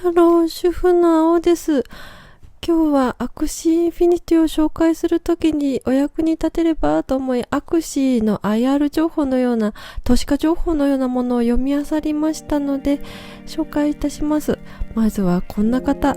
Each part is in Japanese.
ハロー、主婦の青です。今日はアクシーインフィニティを紹介するときにお役に立てればと思い、アクシーの IR 情報のような、投資家情報のようなものを読み漁りましたので、紹介いたします。まずはこんな方。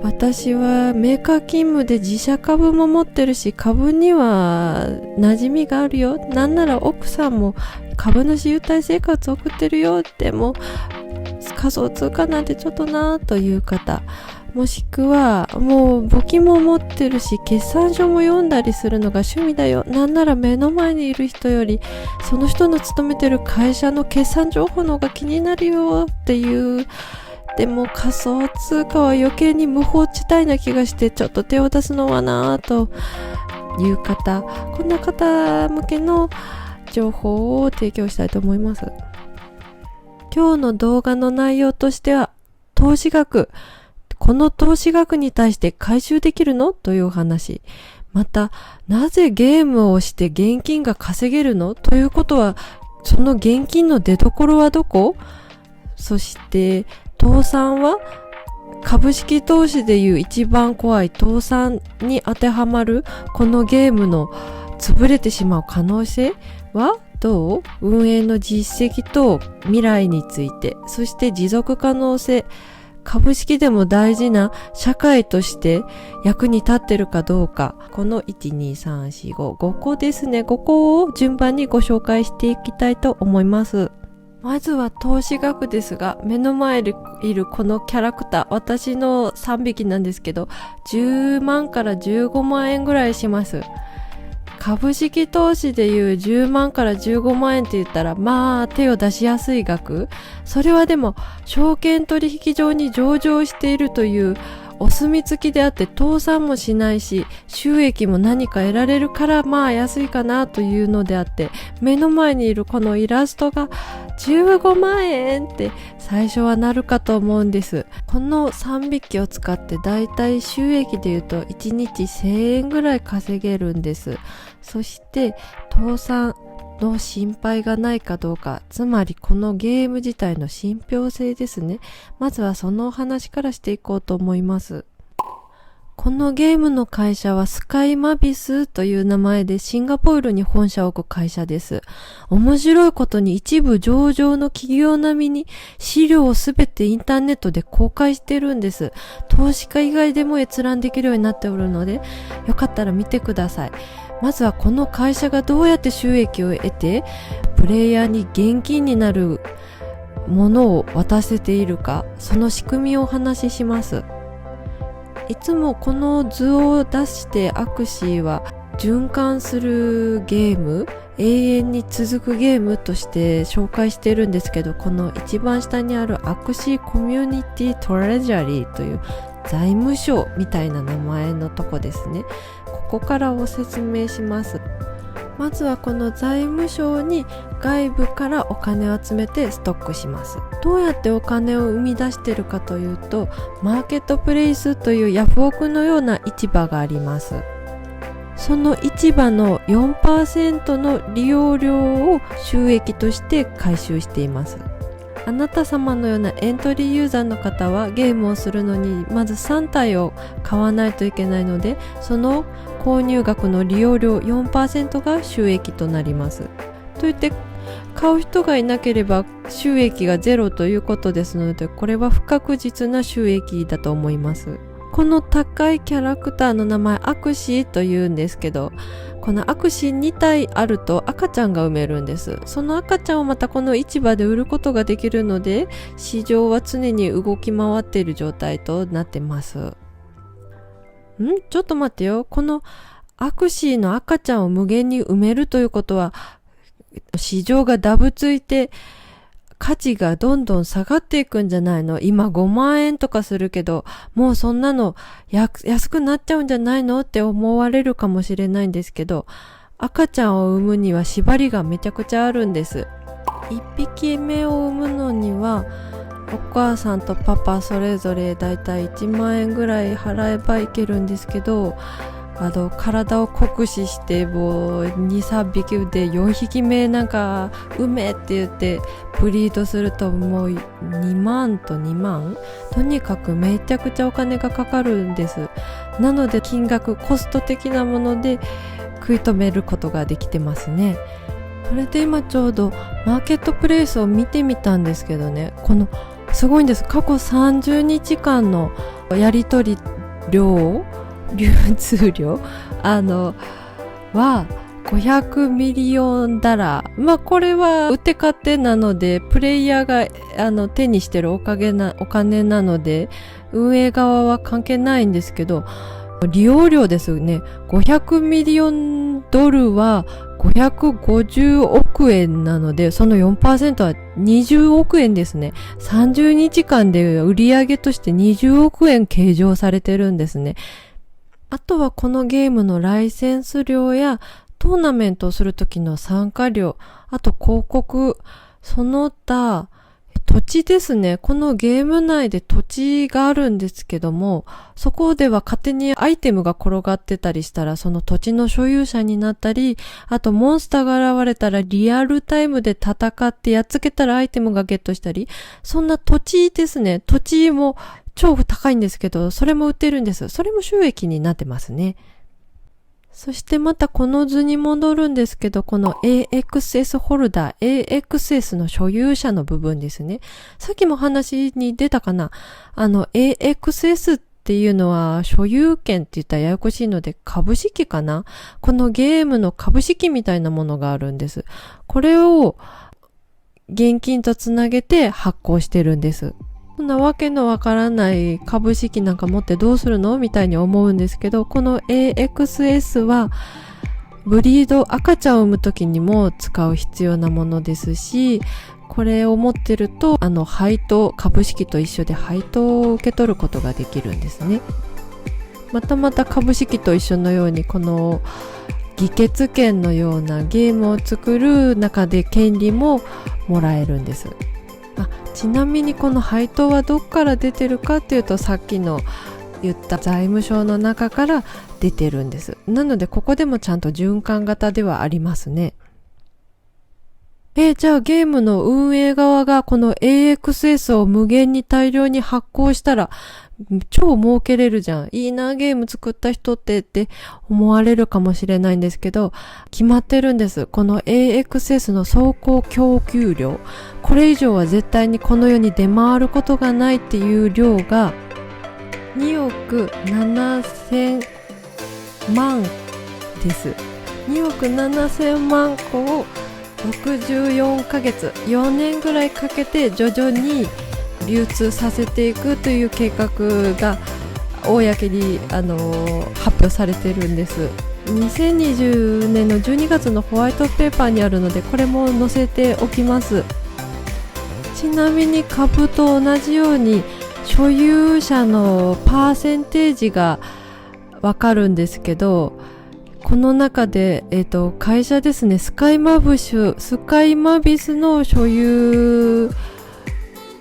私はメーカー勤務で自社株も持ってるし、株には馴染みがあるよ。なんなら奥さんも株主優待生活を送ってるよ。でも仮想通貨なんてちょっとなという方、もしくはもう簿記も持ってるし決算書も読んだりするのが趣味だよ。なんなら目の前にいる人よりその人の勤めてる会社の決算情報の方が気になるよっていう。でも仮想通貨は余計に無法地帯な気がしてちょっと手を出すのはなという方、こんな方向けの情報を提供したいと思います。今日の動画の内容としては、投資額、この投資額に対して回収できるのというお話。また、なぜゲームをして現金が稼げるのということは、その現金の出所はどこ？そして、倒産は株式投資でいう一番怖い倒産に当てはまるこのゲームの潰れてしまう可能性はどう？運営の実績と未来について、そして持続可能性、株式でも大事な社会として役に立ってるかどうか、この1、2、3、4、5、5個ですね。5個を順番にご紹介していきたいと思います。まずは投資額ですが、目の前にいるこのキャラクター、私の3匹なんですけど、10万から15万円ぐらいします。株式投資でいう10万から15万円って言ったら、まあ手を出しやすい額。それはでも、証券取引所に上場しているというお墨付きであって倒産もしないし、収益も何か得られるからまあ安いかなというのであって、目の前にいるこのイラストが15万円って最初はなるかと思うんです。この3匹を使ってだいたい収益でいうと1日1000円ぐらい稼げるんです。そして倒産の心配がないかどうか、つまりこのゲーム自体の信憑性ですね。まずはそのお話からしていこうと思います。このゲームの会社はスカイマビスという名前でシンガポールに本社を置く会社です。面白いことに一部上場の企業並みに資料をすべてインターネットで公開してるんです。投資家以外でも閲覧できるようになっておるので、よかったら見てください。まずはこの会社がどうやって収益を得てプレイヤーに現金になるものを渡せているか、その仕組みをお話しします。いつもこの図を出してアクシーは循環するゲーム、永遠に続くゲームとして紹介してるんですけど、この一番下にあるアクシーコミュニティトレジャリーという財務省みたいな名前のとこですね。ここからお説明します。まずはこの財務省に外部からお金を集めてストックします。どうやってお金を生み出しているかというと、マーケットプレイスというヤフオクのような市場があります。その市場の 4% の利用料を収益として回収しています。あなた様のようなエントリーユーザーの方はゲームをするのにまず3体を買わないといけないので、その購入額の利用料 4% が収益となります。といって買う人がいなければ収益がゼロということですので、これは不確実な収益だと思います。この高いキャラクターの名前アクシーというんですけど、このアクシー2体あると赤ちゃんが産めるんです。その赤ちゃんをまたこの市場で売ることができるので、市場は常に動き回っている状態となってます。ちょっと待ってよ。このアクシーの赤ちゃんを無限に埋めるということは、市場がダブついて価値がどんどん下がっていくんじゃないの？今5万円とかするけど、もうそんなの安くなっちゃうんじゃないのって思われるかもしれないんですけど、赤ちゃんを産むには縛りがめちゃくちゃあるんです。1匹目を産むのには、お母さんとパパそれぞれだいたい1万円ぐらい払えばいけるんですけど、体を酷使してもう2、3匹で4匹目なんか埋めって言ってブリードするともう2万と2万、とにかくめちゃくちゃお金がかかるんです。なので金額コスト的なもので食い止めることができてますね。それで今ちょうどマーケットプレイスを見てみたんですけどね、このすごいんです。過去30日間のやり取り量、流通量は500ミリオンダラー。これは売って買ってなのでプレイヤーが手にしてるお金なので運営側は関係ないんですけど、利用料ですね。500ミリオンドルは550億円なので、その 4% は20億円ですね。30日間で売上として20億円計上されてるんですね。あとはこのゲームのライセンス料やトーナメントをするときの参加料、あと広告、その他土地ですね。このゲーム内で土地があるんですけども、そこでは勝手にアイテムが転がってたりしたらその土地の所有者になったり、あとモンスターが現れたらリアルタイムで戦ってやっつけたらアイテムがゲットしたり、そんな土地ですね。土地も超高いんですけど、それも売ってるんです。それも収益になってますね。そしてまたこの図に戻るんですけど、この AXS ホルダー、AXS の所有者の部分ですね。さっきも話に出たかな。AXS っていうのは所有権って言ったらややこしいので株式かな。このゲームの株式みたいなものがあるんです。これを現金とつなげて発行してるんです。そんなわけのわからない株式なんか持ってどうするのみたいに思うんですけど、この AXS はブリード、赤ちゃんを産む時にも使う必要なものですし、これを持ってると配当、株式と一緒で配当を受け取ることができるんですね。また株式と一緒のようにこの議決権のようなゲームを作る中で権利ももらえるんです。ちなみにこの配当はどっから出てるかっていうと、さっきの言った財務省の中から出てるんです。なのでここでもちゃんと循環型ではありますね。じゃあゲームの運営側がこの AXS を無限に大量に発行したら超儲けれるじゃん。いいな、ゲーム作った人って思われるかもしれないんですけど、決まってるんです。この AXS の走行供給量。これ以上は絶対にこの世に出回ることがないっていう量が2億7000万です。2億7000万個を64ヶ月、4年ぐらいかけて徐々に流通させていくという計画が公に発表されてるんです。2020年の12月のホワイトペーパーにあるので、これも載せておきます。ちなみに株と同じように所有者のパーセンテージがわかるんですけど、この中で、会社ですね、スカイマビスの所有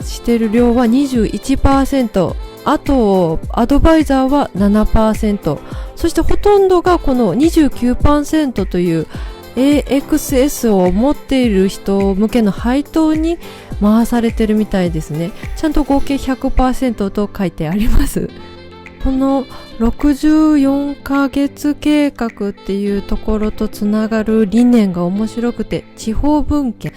してる量は 21%、あとアドバイザーは 7%、そしてほとんどがこの 29% という AXS を持っている人向けの配当に回されてるみたいですね。ちゃんと合計 100% と書いてあります。この64ヶ月計画っていうところとつながる理念が面白くて、地方分権、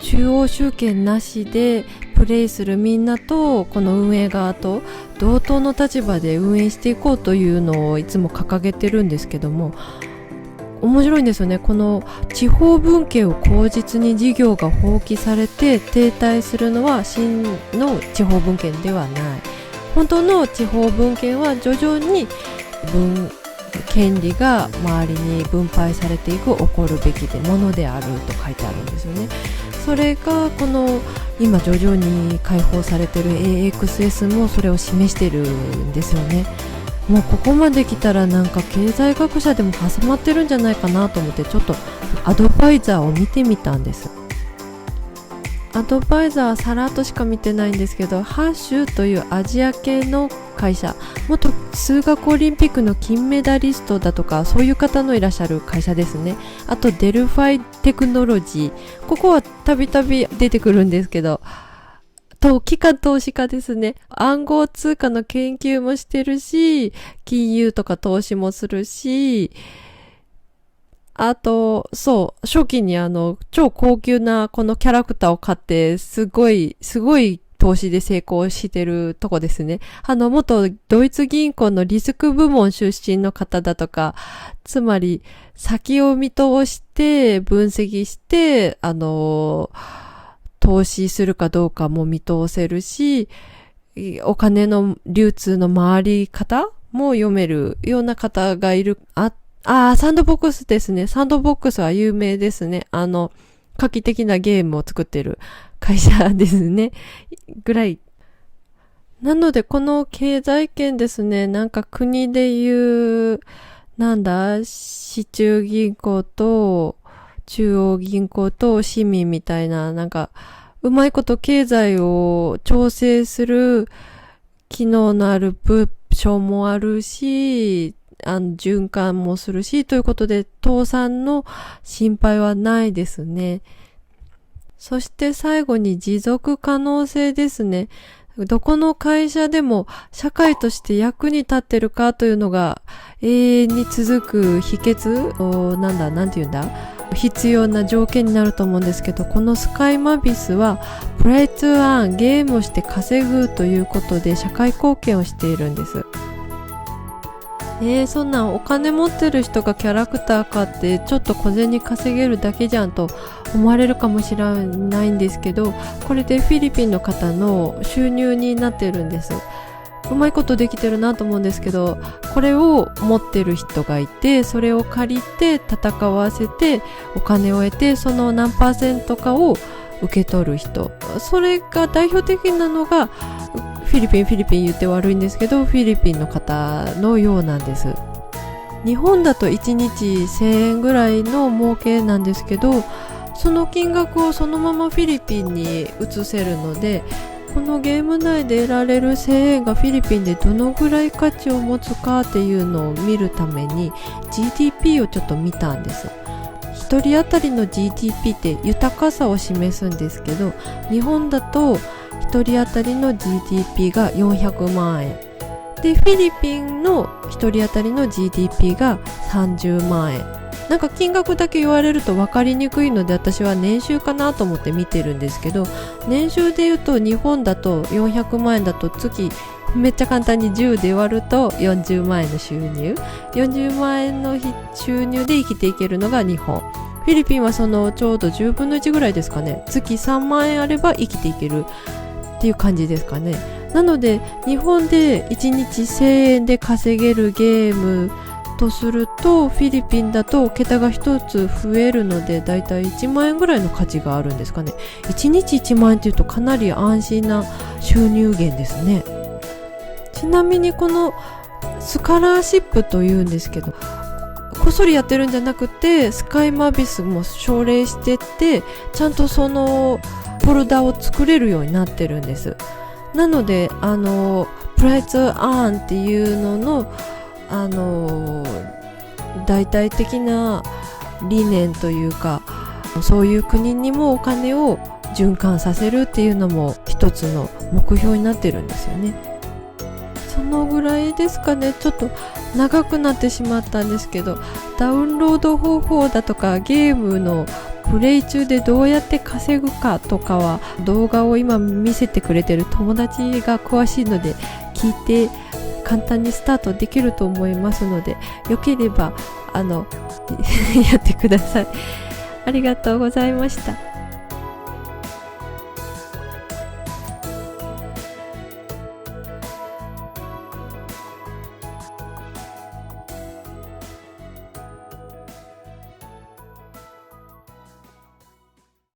中央集権なしでプレイするみんなとこの運営側と同等の立場で運営していこうというのをいつも掲げてるんですけども、面白いんですよね。この地方分権を口実に事業が放棄されて停滞するのは真の地方分権ではない。本当の地方分権は徐々に権利が周りに分配されていく起こるべきものであると書いてあるんですよね。それがこの今徐々に解放されている AXS もそれを示しているんですよね。もうここまで来たらなんか経済学者でも挟まってるんじゃないかなと思って、ちょっとアドバイザーを見てみたんです。アドバイザーはさらっとしか見てないんですけど、ハッシュというアジア系の会社、元数学オリンピックの金メダリストだとかそういう方のいらっしゃる会社ですね。あとデルファイテクノロジー、ここはたびたび出てくるんですけど、機関投資家ですね。暗号通貨の研究もしてるし、金融とか投資もするし、あと、そう、初期に超高級なこのキャラクターを買って、すごい投資で成功してるとこですね。元ドイツ銀行のリスク部門出身の方だとか、つまり、先を見通して、分析して、投資するかどうかも見通せるし、お金の流通の回り方も読めるような方がいる。サンドボックスですね。サンドボックスは有名ですね。画期的なゲームを作ってる会社ですね。ぐらい。なので、この経済圏ですね、なんか国でいう、市中銀行と、中央銀行と市民みたいな、なんか、うまいこと経済を調整する機能のある部署もあるし、循環もするし、ということで、倒産の心配はないですね。そして最後に持続可能性ですね。どこの会社でも社会として役に立ってるかというのが永遠に続く秘訣なんて言うんだ必要な条件になると思うんですけど、このスカイマビスはプライトゥアーン、ゲームをして稼ぐということで社会貢献をしているんです。そんなんお金持ってる人がキャラクター買ってちょっと小銭稼げるだけじゃんと思われるかもしれないんですけど、これでフィリピンの方の収入になってるんです。うまいことできてるなと思うんですけど、これを持ってる人がいて、それを借りて戦わせてお金を得て、その何%かを受け取る人、それが代表的なのがフィリピン言って悪いんですけど、フィリピンの方のようなんです。日本だと1日1000円ぐらいの儲けなんですけど、その金額をそのままフィリピンに移せるので、このゲーム内で得られる1000円がフィリピンでどのぐらい価値を持つかっていうのを見るために GDP をちょっと見たんです。一人当たりの GDP って豊かさを示すんですけど、日本だと一人当たりの GDP が400万円で、フィリピンの一人当たりの GDP が30万円。なんか金額だけ言われると分かりにくいので、私は年収かなと思って見てるんですけど、年収で言うと日本だと400万円だと月めっちゃ簡単に10で割ると40万円の収入、40万円の収入で生きていけるのが日本。フィリピンはそのちょうど10分の1ぐらいですかね。月3万円あれば生きていけるっていう感じですかね。なので日本で1日1000円で稼げるゲームとすると、フィリピンだと桁が一つ増えるので、だいたい1万円ぐらいの価値があるんですかね。1日1万円っていうとかなり安心な収入源ですね。ちなみにこのスカラーシップというんですけど、こっそりやってるんじゃなくて、スカイマビスも奨励してって、ちゃんとそのフォルダを作れるようになってるんです。なのでプライツアーンっていうのの大体的な理念というか、そういう国にもお金を循環させるっていうのも一つの目標になってるんですよね。そのぐらいですかね。ちょっと長くなってしまったんですけど、ダウンロード方法だとかゲームのプレイ中でどうやって稼ぐかとかは、動画を今見せてくれてる友達が詳しいので聞いて簡単にスタートできると思いますので、よければやってください。ありがとうございました。